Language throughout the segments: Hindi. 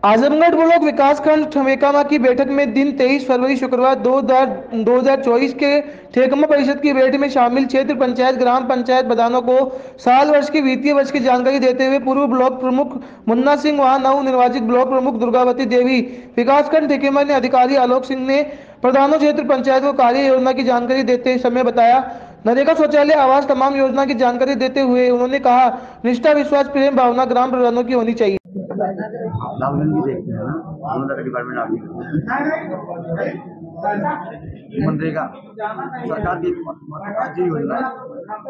आजमगढ़ ब्लॉक विकासखंड ठमेकामा की बैठक में दिन 23 फरवरी शुक्रवार 2024 के ठेकमा परिषद की बैठक में शामिल क्षेत्र पंचायत ग्राम पंचायत प्रधानों को साल वर्ष की वित्तीय वर्ष की जानकारी देते हुए पूर्व ब्लॉक प्रमुख मुन्ना सिंह व नव निर्वाचित ब्लॉक प्रमुख दुर्गावती देवी विकासखंड ठेकेमा ने अधिकारी आलोक सिंह ने प्रधानों क्षेत्र पंचायत को कार्य योजना की जानकारी देते समय बताया। नरेगा शौचालय आवास तमाम योजना की जानकारी देते हुए उन्होंने कहा, निष्ठा विश्वास प्रेम भावना ग्राम प्रधानों की होनी चाहिए। लालगंज भी देखते हैं ना, मनरेगा डिपार्टमेंट आदमी मनरेगा सरकार की महत्वाकांक्षी योजना है।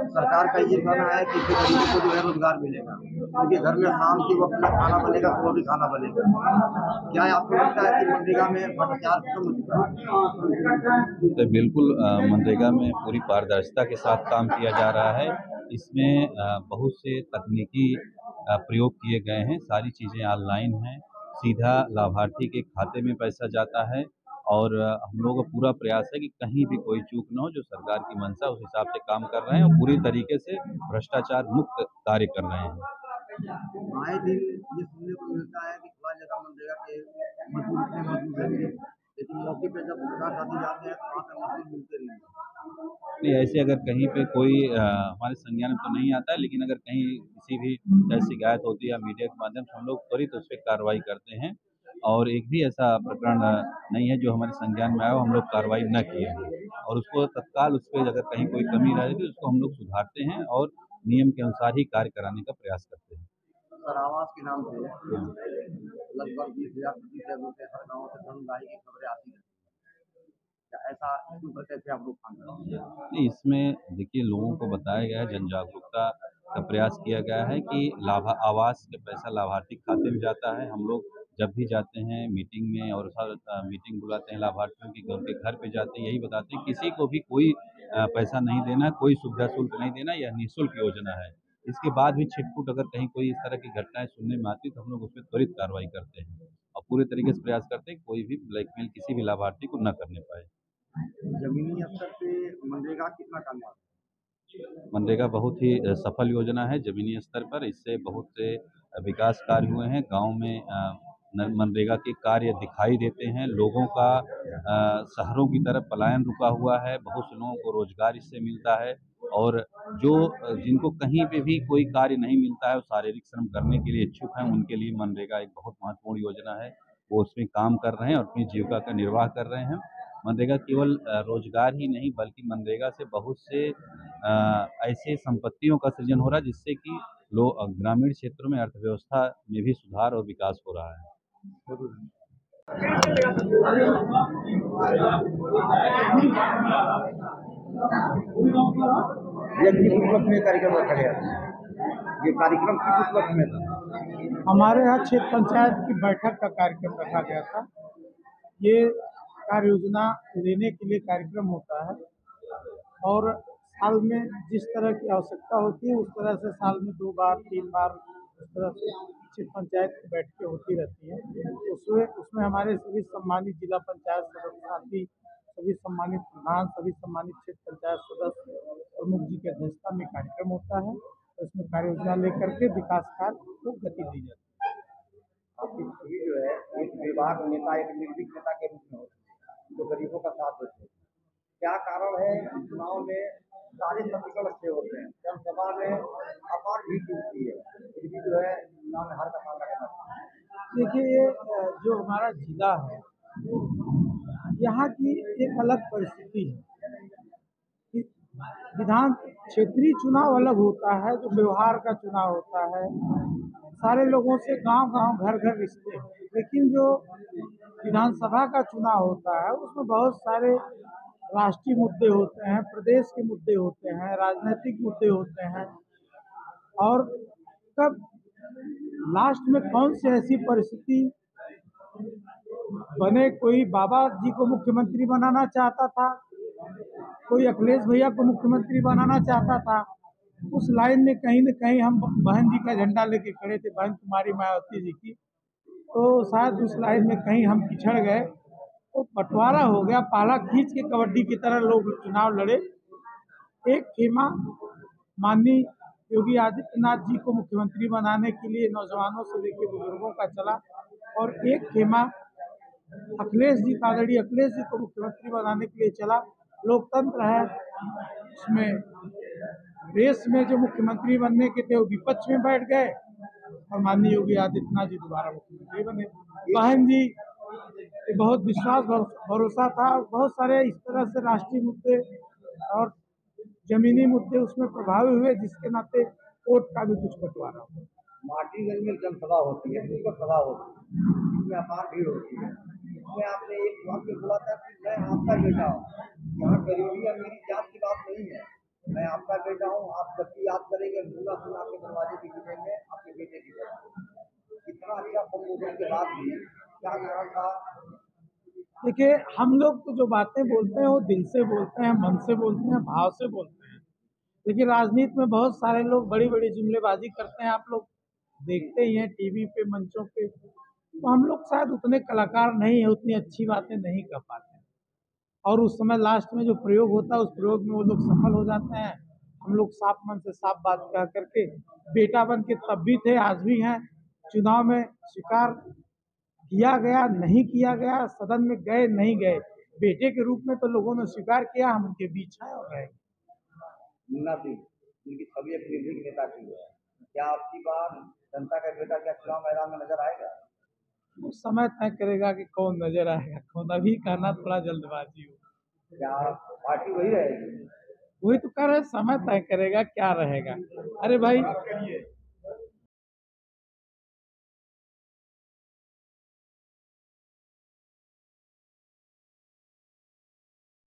सरकार का ये कहना है कि गरीबों को जो है रोजगार मिलेगा, उनके घर में शाम के वक्त में खाना बनेगा, सुबह भी खाना बनेगा। क्या आपको लगता है कि मनरेगा में भ्रष्टाचार खत्म हो चुका है? तो बिल्कुल मनरेगा में पूरी पारदर्शिता के साथ काम किया जा रहा है। इसमें बहुत से तकनीकी प्रयोग किए गए हैं। सारी चीज़ें ऑनलाइन हैं, सीधा लाभार्थी के खाते में पैसा जाता है और हम लोगों का पूरा प्रयास है कि कहीं भी कोई चूक न हो। जो सरकार की मंशा उस हिसाब से काम कर रहे हैं और पूरी तरीके से भ्रष्टाचार मुक्त कार्य कर रहे हैं। आए दिन ये सुनने को मिलता है कि थोड़ा जगह मनरेगा के मजदूर रहेंगे, लेकिन मौके पे जब सरकार साथी जाते हैं तो वहाँ पे मजदूर मिलते नहीं। नहीं, ऐसे अगर कहीं पे कोई हमारे संज्ञान में तो नहीं आता है, लेकिन अगर कहीं किसी भी ऐसी शिकायत होती है या मीडिया के माध्यम से हम लोग त्वरित उस पर कार्रवाई करते हैं और एक भी ऐसा प्रकरण नहीं है जो हमारे संज्ञान में आया हो हम लोग कार्रवाई न किए हैं और उसको तत्काल उस पर अगर कहीं कोई कमी रहे तो उसको हम लोग सुधारते हैं और नियम के अनुसार ही कार्य कराने का प्रयास करते हैं। सर, आवास के नाम से लगभग 20,000 ₹25,000 हर गाँव से धनराशि की खबरें आती हैं। ऐसा क्यों करते थे आप लोग? नहीं, इसमें देखिए लोगों को बताया गया है, जन जागरूकता का प्रयास किया गया है कि आवास का पैसा लाभार्थी खाते में जाता है। हम लोग जब भी जाते हैं मीटिंग में और हर मीटिंग बुलाते हैं लाभार्थियों की, उनके घर पे जाते हैं, यही बताते हैं किसी को भी कोई पैसा नहीं देना, कोई सुविधा शुल्क नहीं देना, यह निःशुल्क योजना है। इसके बाद भी छिटपुट अगर कहीं कोई इस तरह की घटनाएं सुनने में आती तो हम लोग उस पर त्वरित कार्रवाई करते हैं और पूरे तरीके से प्रयास करते हैं कोई भी ब्लैकमेल किसी भी लाभार्थी को न करने पाए। जमीनी स्तर पे मनरेगा कितना कामयाब? मनरेगा बहुत ही सफल योजना है जमीनी स्तर पर। इससे बहुत से विकास कार्य हुए हैं गांव में। मनरेगा के कार्य दिखाई देते हैं। लोगों का शहरों की तरफ पलायन रुका हुआ है। बहुत से लोगों को रोजगार इससे मिलता है और जो जिनको कहीं पे भी कोई कार्य नहीं मिलता है, वो शारीरिक श्रम करने के लिए इच्छुक हैं, उनके लिए मनरेगा एक बहुत महत्वपूर्ण योजना है। वो उसमें काम कर रहे हैं और अपनी जीविका का निर्वाह कर रहे हैं। मनरेगा केवल रोजगार ही नहीं बल्कि मनरेगा से बहुत से ऐसे संपत्तियों का सृजन हो रहा है जिससे कि लोग ग्रामीण क्षेत्रों में अर्थव्यवस्था में भी सुधार और विकास हो रहा है। ये किस उपलक्ष्य में कार्यक्रम रखा गया था? ये कार्यक्रम किस उपलक्ष्य में था? हमारे यहाँ क्षेत्र पंचायत की बैठक का कार्यक्रम रखा गया था। ये कार्य योजना लेने के लिए कार्यक्रम होता है और साल में जिस तरह की आवश्यकता होती है उस तरह से साल में 2 बार 3 बार इस तरह से क्षेत्र पंचायत की बैठकें होती रहती हैं। उसमें हमारे सभी सम्मानित जिला पंचायत सदस्य साथी, सभी सम्मानित प्रधान, सभी सम्मानित क्षेत्र पंचायत सदस्य प्रमुख जी की अध्यक्षता में कार्यक्रम होता है। इसमें कार्य योजना लेकर के विकास कार्य को गति दी जाती है। आपकी छवि जो है एक विभाग नेता, एक निर्भीक नेता के रूप में होती है जो गरीबों का साथ देते हैं। क्या कारण है चुनाव में सारे समीकरण अच्छे होते हैं, जनसभा में अपार भीड़ जुटती है, फिर भी जो है चुनाव में हार का सामना करना पड़ता है? देखिए, ये जो हमारा जिला है यहाँ की एक अलग परिस्थिति है। विधान क्षेत्रीय चुनाव अलग होता है, जो व्यवहार का चुनाव होता है, सारे लोगों से गांव-गांव घर-घर रिश्ते हैं। लेकिन जो विधानसभा का चुनाव होता है उसमें बहुत सारे राष्ट्रीय मुद्दे होते हैं, प्रदेश के मुद्दे होते हैं, राजनीतिक मुद्दे होते हैं और कब लास्ट में कौन सी ऐसी परिस्थिति बने, कोई बाबा जी को मुख्यमंत्री बनाना चाहता था, कोई अखिलेश भैया को मुख्यमंत्री बनाना चाहता था। उस लाइन में कहीं न कहीं हम बहन जी का झंडा लेके खड़े थे, बहन कुमारी मायावती जी की, तो शायद उस लाइन में कहीं हम पिछड़ गए, तो बंटवारा हो गया। पाला खींच के कबड्डी की तरह लोग चुनाव लड़े। एक खेमा माननीय योगी आदित्यनाथ जी को मुख्यमंत्री बनाने के लिए नौजवानों से लेकर बुजुर्गों का चला। और एक खेमा अखिलेश जी का, आदरणीय अखिलेश जी को मुख्यमंत्री बनाने के लिए चला। लोकतंत्र है, उसमें रेस में जो मुख्यमंत्री बनने के थे वो विपक्ष में बैठ गए और माननीय योगी आदित्यनाथ जी दोबारा मुख्यमंत्री बने। बहन जी ये बहुत विश्वास भरोसा था, और बहुत सारे इस तरह से राष्ट्रीय मुद्दे और जमीनी मुद्दे उसमें प्रभावी हुए, जिसके नाते वोट का भी कुछ बंटवारा हुआ। माटीगंज में जनसभा होती है, नुक्कड़ सभा होती है, इसमें अपार भीड़ होती है। इसमें आपने एक वाक्य बोला था कि मैं आपका बेटा हूँ। यहाँ गरीबी या मेरी जात की बात नहीं है, मैं आपका बेटा हूँ। आप जब भी याद करेंगे दूल्हा सुन आपके दरवाजे पे गिरेंगे आपके बेटे की तरह। इतना अच्छा संबोधन के बाद भी क्या कारण था? देखिए, हम लोग तो जो बातें बोलते हैं वो दिल से बोलते हैं, मन से बोलते हैं, भाव से बोलते हैं। लेकिन राजनीति में बहुत सारे लोग बड़ी बड़ी जुमलेबाजी करते हैं, आप लोग देखते ही हैं टीवी पे, मंचों पे। तो हम लोग शायद उतने कलाकार नहीं है, उतनी अच्छी बातें नहीं कर पाते, और उस समय लास्ट में जो प्रयोग होता है उस प्रयोग में वो लोग सफल हो जाते हैं। हम लोग साफ मन से साफ बात कह करके बेटा बन के तब भी थे, आज भी हैं। चुनाव में स्वीकार किया गया, नहीं किया गया, सदन में गए नहीं गए, बेटे के रूप में तो लोगों ने स्वीकार किया, हम उनके बीच हैं और रहेंगे। मुन्ना सिंह, उनकी छवि एक निर्भीक नेता की है। क्या आपकी बार जनता का बेटा क्या चुनाव मैदान में नजर आएगा? वो समय तय करेगा कि कौन नजर आएगा कौन, अभी कहना थोड़ा जल्दबाजी हो। क्या पार्टी वही रहेगी? वही तो कह रहे हैं, समय तय करेगा क्या रहेगा। अरे भाई,